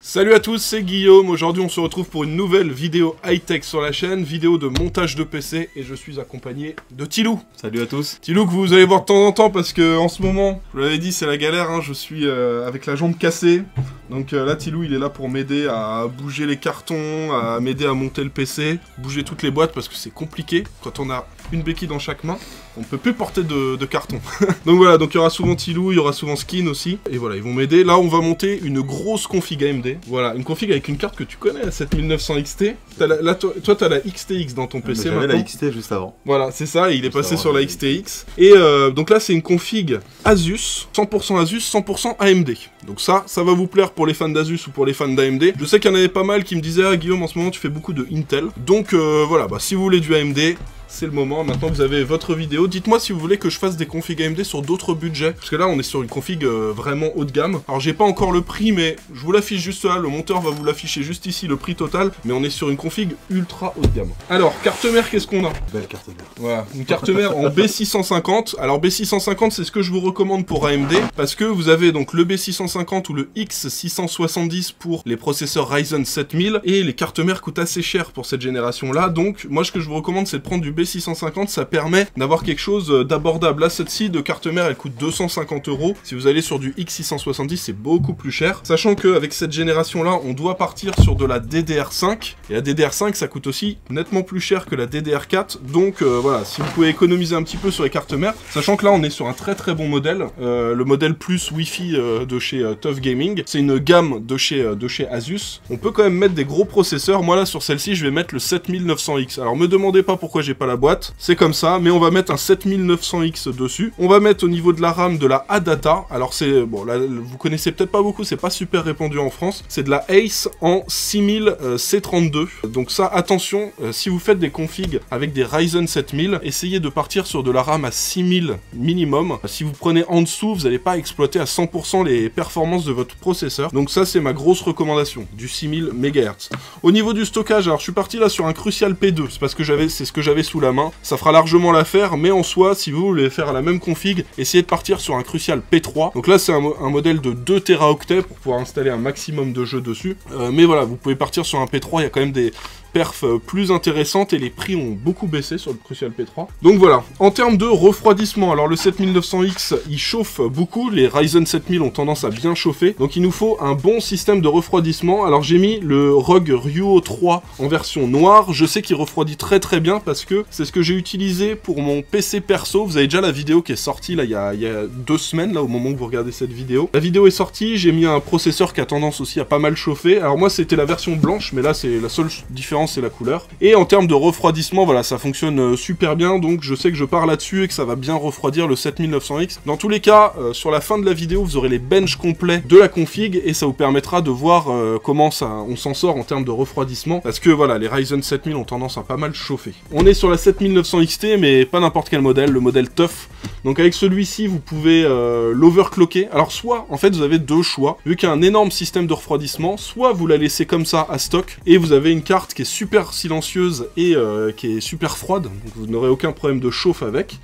Salut à tous, c'est Guillaume. Aujourd'hui on se retrouve pour une nouvelle vidéo high-tech sur la chaîne, vidéo de montage de PC, et je suis accompagné de Tilou. Salut à tous. Tilou que vous allez voir de temps en temps parce que en ce moment, je vous l'avais dit, c'est la galère, hein, je suis avec la jambe cassée. Donc là Tilou il est là pour m'aider à bouger les cartons, à m'aider à monter le PC, bouger toutes les boîtes parce que c'est compliqué quand on a une béquille dans chaque main. On peut plus porter de carton. Donc voilà, donc il y aura souvent Tilou, il y aura souvent Skin aussi. Et voilà, ils vont m'aider. Là, on va monter une grosse config AMD. Voilà, une config avec une carte que tu connais, la 7900 XT. Là, toi, t'as la XTX dans ton PC maintenant. J'avais la XT juste avant. Voilà, c'est ça, et il est passé sur la XTX. Et donc là, c'est une config Asus, 100% Asus, 100% AMD. Donc ça va vous plaire pour les fans d'Asus ou pour les fans d'AMD. Je sais qu'il y en avait pas mal qui me disaient « Ah, Guillaume, en ce moment, tu fais beaucoup de Intel. » Donc voilà, bah, si vous voulez du AMD... c'est le moment, maintenant que vous avez votre vidéo, dites-moi si vous voulez que je fasse des configs AMD sur d'autres budgets, parce que là on est sur une config vraiment haut de gamme. Alors j'ai pas encore le prix, mais je vous l'affiche juste là, le monteur va vous l'afficher juste ici, le prix total, mais on est sur une config ultra haut de gamme. Alors, carte mère, qu'est-ce qu'on a? Belle carte mère. Voilà, une carte mère en B650, alors B650 c'est ce que je vous recommande pour AMD, parce que vous avez donc le B650 ou le X670 pour les processeurs Ryzen 7000, et les cartes mères coûtent assez cher pour cette génération là, donc moi ce que je vous recommande c'est de prendre du B650, ça permet d'avoir quelque chose d'abordable. Là, cette-ci de carte mère, elle coûte 250 €. Si vous allez sur du X670, c'est beaucoup plus cher. Sachant qu'avec cette génération-là, on doit partir sur de la DDR5. Et la DDR5, ça coûte aussi nettement plus cher que la DDR4. Donc voilà, si vous pouvez économiser un petit peu sur les cartes mères, sachant que là, on est sur un très très bon modèle. Le modèle plus Wi-Fi de chez TUF Gaming. C'est une gamme de chez Asus. On peut quand même mettre des gros processeurs. Moi, là, sur celle-ci, je vais mettre le 7900X. Alors, me demandez pas pourquoi j'ai pas la boîte, c'est comme ça, mais on va mettre un 7900X dessus. On va mettre au niveau de la RAM de la ADATA, alors c'est, bon là vous connaissez peut-être pas beaucoup, c'est pas super répandu en France, c'est de la Ace en 6000 C32, donc ça attention, si vous faites des configs avec des Ryzen 7000, essayez de partir sur de la RAM à 6000 minimum, si vous prenez en dessous, vous n'allez pas exploiter à 100% les performances de votre processeur, donc ça c'est ma grosse recommandation, du 6000 MHz. Au niveau du stockage, alors je suis parti là sur un Crucial P2, c'est parce que c'est ce que j'avais sous la main, ça fera largement l'affaire, mais en soi, si vous voulez faire la même config, essayez de partir sur un Crucial P3. Donc là, c'est un modèle de 2 Teraoctets pour pouvoir installer un maximum de jeux dessus. Mais voilà, vous pouvez partir sur un P3, il y a quand même des perfs plus intéressantes et les prix ont beaucoup baissé sur le Crucial P3. Donc voilà, en termes de refroidissement, alors le 7900X, il chauffe beaucoup, les Ryzen 7000 ont tendance à bien chauffer, donc il nous faut un bon système de refroidissement. Alors j'ai mis le ROG Ryuo 3 en version noire, je sais qu'il refroidit très très bien parce que c'est ce que j'ai utilisé pour mon PC perso. Vous avez déjà la vidéo qui est sortie là il y a 2 semaines, là au moment où vous regardez cette vidéo. La vidéo est sortie, j'ai mis un processeur qui a tendance aussi à pas mal chauffer. Alors moi c'était la version blanche, mais là c'est la seule différence, c'est la couleur. Et en termes de refroidissement, voilà, ça fonctionne super bien, donc je sais que je pars là-dessus et que ça va bien refroidir le 7900X. Dans tous les cas, sur la fin de la vidéo, vous aurez les benches complets de la config et ça vous permettra de voir comment on s'en sort en termes de refroidissement, parce que voilà, les Ryzen 7000 ont tendance à pas mal chauffer. On est sur la 7900 XT, mais pas n'importe quel modèle, le modèle TUF. Donc avec celui-ci, vous pouvez l'overclocker. Alors soit, en fait, vous avez deux choix. Vu qu'il y a un énorme système de refroidissement, soit vous la laissez comme ça à stock, et vous avez une carte qui est super silencieuse et qui est super froide, donc vous n'aurez aucun problème de chauffe avec.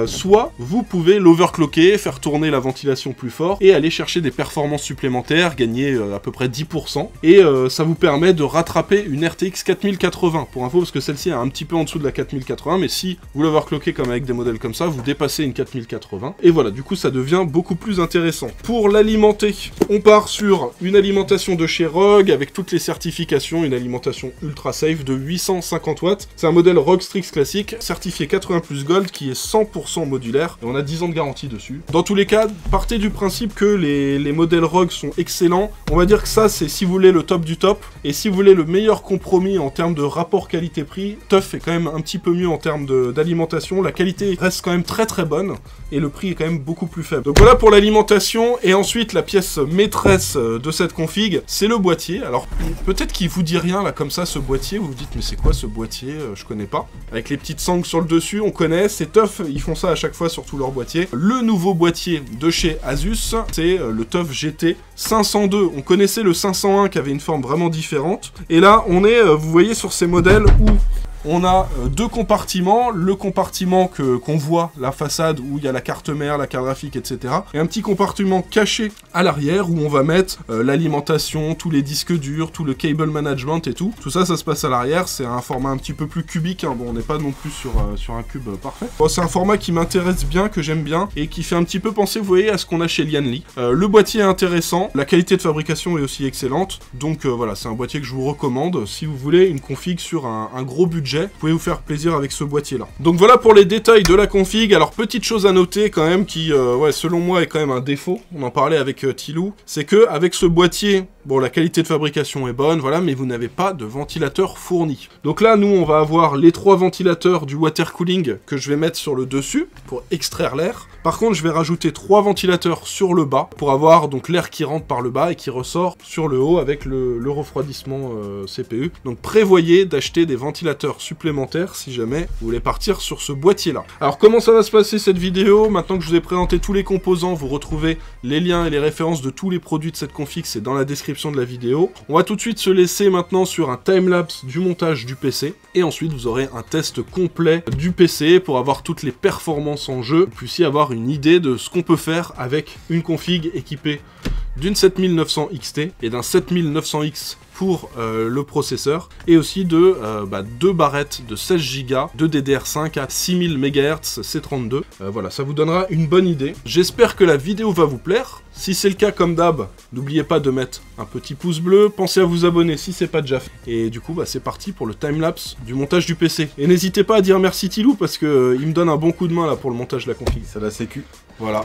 Soit vous pouvez l'overclocker, faire tourner la ventilation plus fort, et aller chercher des performances supplémentaires, gagner à peu près 10%, et ça vous permet de rattraper une RTX 4080, pour info, parce que celle-ci est un petit peu en dessous de la 4080, mais si vous l'overclockez comme avec des modèles comme ça, vous dépassez une 4080, et voilà, du coup ça devient beaucoup plus intéressant. Pour l'alimenter, on part sur une alimentation de chez ROG, avec toutes les certifications, une alimentation ultra safe de 850 watts, c'est un modèle ROG Strix classique, certifié 80+ Gold, qui est 100% modulaire, et on a 10 ans de garantie dessus. Dans tous les cas, partez du principe que les modèles ROG sont excellents, on va dire que ça c'est si vous voulez le top du top, et si vous voulez le meilleur compromis en termes de rapport qualité-prix, TUF est quand même un petit peu mieux en termes d'alimentation, la qualité reste quand même très très bonne, et le prix est quand même beaucoup plus faible. Donc voilà pour l'alimentation, et ensuite la pièce maîtresse de cette config, c'est le boîtier. Alors peut-être qu'il vous dit rien là comme ça, ce boîtier, vous vous dites mais c'est quoi ce boîtier, je connais pas. Avec les petites sangles sur le dessus, on connaît, c'est TUF, ils font ça à chaque fois sur tous leurs boîtiers. Le nouveau boîtier de chez Asus, c'est le TUF GT 502. On connaissait le 501 qui avait une forme vraiment différente, et là on est, vous voyez, sur ces modèles où on a deux compartiments, le compartiment qu'on voit, la façade où il y a la carte mère, la carte graphique, etc. Et un petit compartiment caché à l'arrière où on va mettre l'alimentation, tous les disques durs, tout le cable management et tout. Tout ça, ça se passe à l'arrière, c'est un format un petit peu plus cubique, hein. Bon, on n'est pas non plus sur un cube parfait. Bon, c'est un format qui m'intéresse bien, que j'aime bien, et qui fait un petit peu penser, vous voyez, à ce qu'on a chez Lianli. Le boîtier est intéressant, la qualité de fabrication est aussi excellente, donc voilà, c'est un boîtier que je vous recommande. Si vous voulez une config sur un gros budget, vous pouvez vous faire plaisir avec ce boîtier-là. Donc voilà pour les détails de la config. Alors, petite chose à noter quand même qui, ouais, selon moi, est quand même un défaut. On en parlait avec Tilou, c'est que avec ce boîtier, bon, la qualité de fabrication est bonne, voilà, mais vous n'avez pas de ventilateur fourni. Donc là, nous, on va avoir les 3 ventilateurs du water cooling que je vais mettre sur le dessus pour extraire l'air. Par contre, je vais rajouter 3 ventilateurs sur le bas pour avoir donc l'air qui rentre par le bas et qui ressort sur le haut avec le refroidissement CPU. Donc prévoyez d'acheter des ventilateurs supplémentaires si jamais vous voulez partir sur ce boîtier-là. Alors comment ça va se passer cette vidéo? Maintenant que je vous ai présenté tous les composants, vous retrouvez les liens et les références de tous les produits de cette config, c'est dans la description de la vidéo. On va tout de suite se laisser maintenant sur un timelapse du montage du PC, et ensuite vous aurez un test complet du PC pour avoir toutes les performances en jeu, vous puissiez avoir une idée de ce qu'on peut faire avec une config équipée d'une 7900 XT et d'un 7900X pour le processeur, et aussi de 2 barrettes de 16 Go de DDR5 à 6000 MHz C32. Voilà, ça vous donnera une bonne idée. J'espère que la vidéo va vous plaire. Si c'est le cas, comme d'hab, n'oubliez pas de mettre un petit pouce bleu, pensez à vous abonner si c'est pas déjà fait. Et du coup, c'est parti pour le timelapse du montage du PC. Et n'hésitez pas à dire merci Tilou, parce que il me donne un bon coup de main là pour le montage de la config. C'est la sécu. Voilà.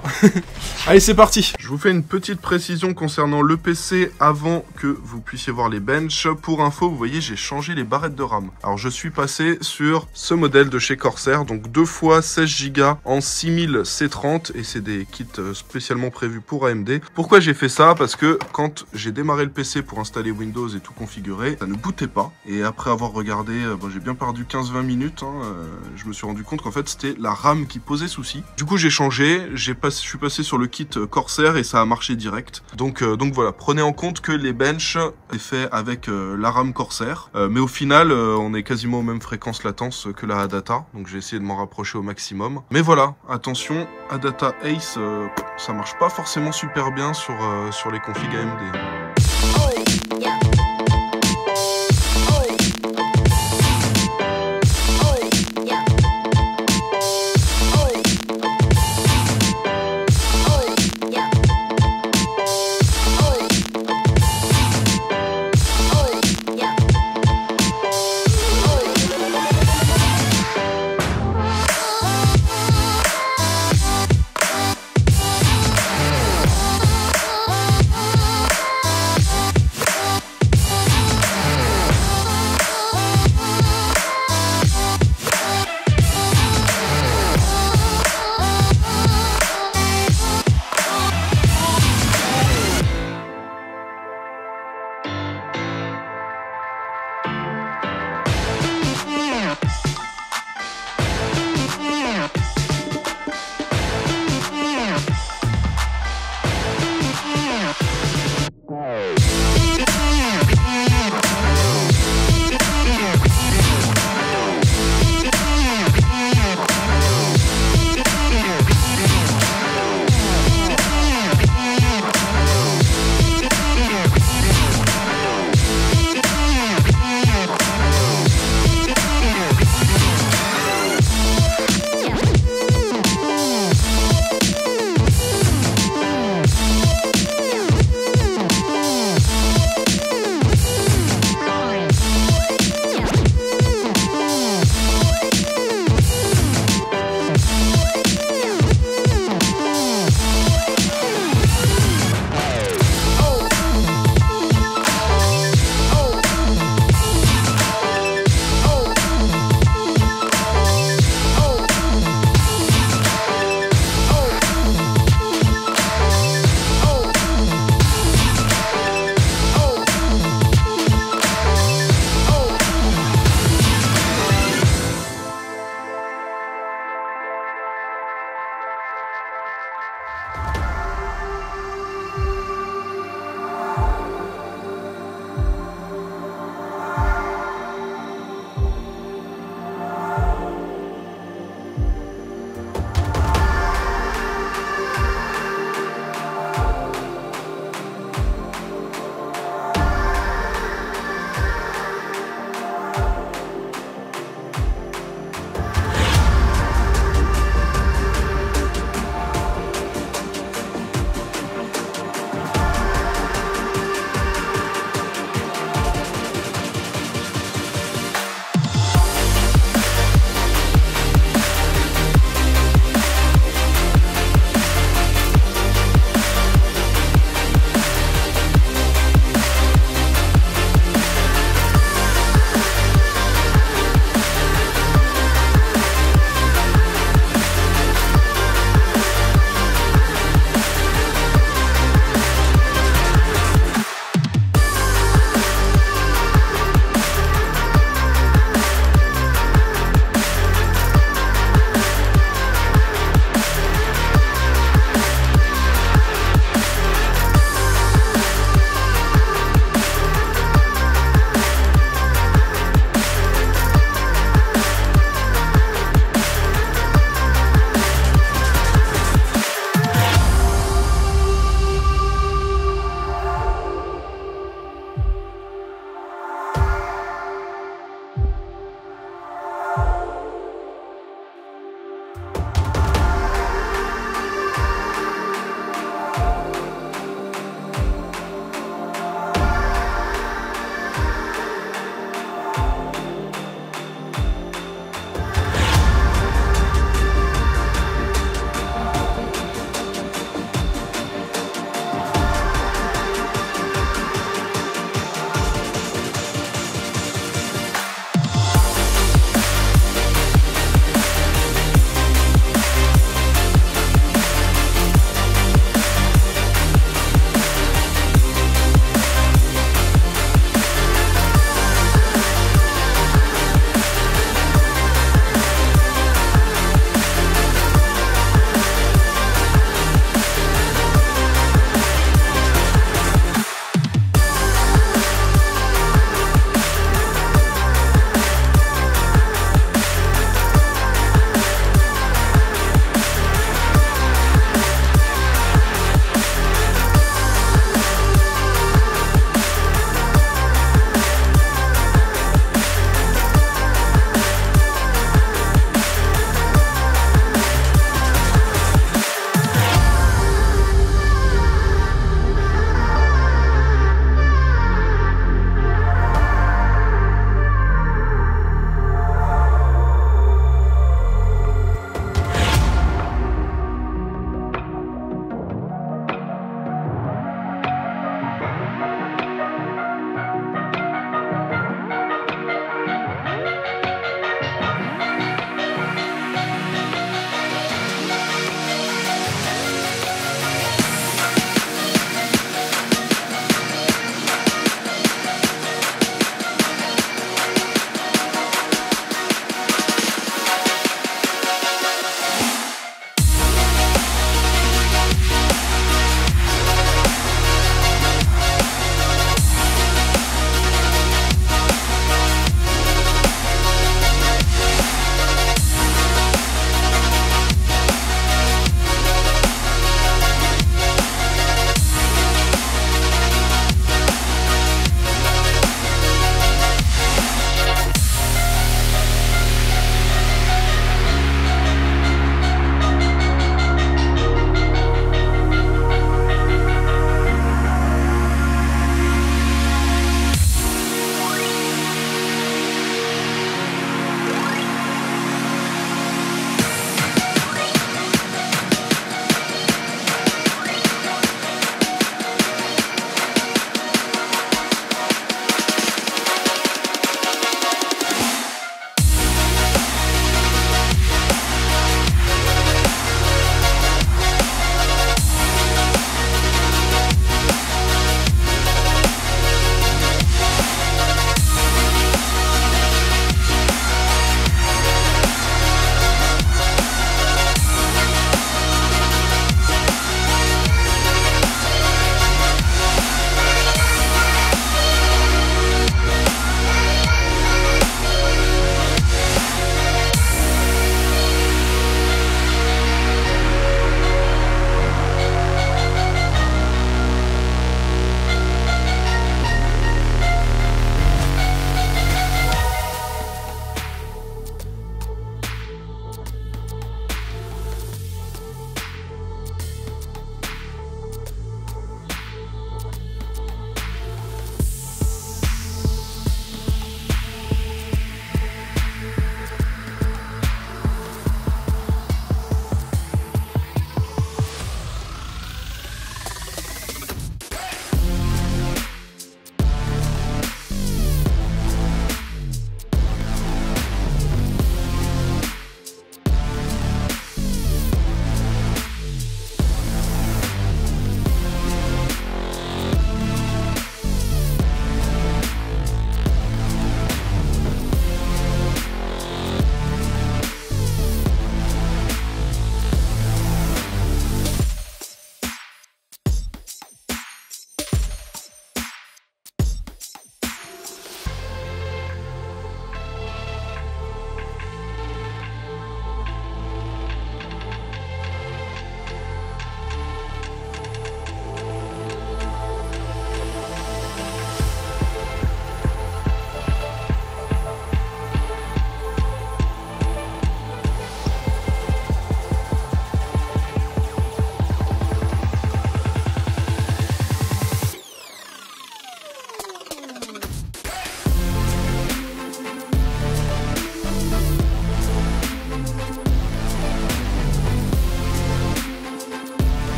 Allez, c'est parti. Je vous fais une petite précision concernant le PC avant que vous puissiez voir les benches. Pour info, vous voyez, j'ai changé les barrettes de RAM. Alors, je suis passé sur ce modèle de chez Corsair, donc 2 fois 16 Go en 6000 C30, et c'est des kits spécialement prévus pour AMD. Pourquoi j'ai fait ça? Parce que quand j'ai démarré le PC pour installer Windows et tout configurer, ça ne bootait pas. Et après avoir regardé, j'ai bien perdu 15-20 minutes, je me suis rendu compte qu'en fait, c'était la RAM qui posait souci. Du coup, j'ai changé. Je suis passé sur le kit Corsair et ça a marché direct. Donc voilà, prenez en compte que les benches est fait avec la RAM Corsair, mais au final on est quasiment aux mêmes fréquences latence que la Adata, donc j'ai essayé de m'en rapprocher au maximum. Mais voilà, attention, Adata Ace, ça marche pas forcément super bien sur les configs AMD.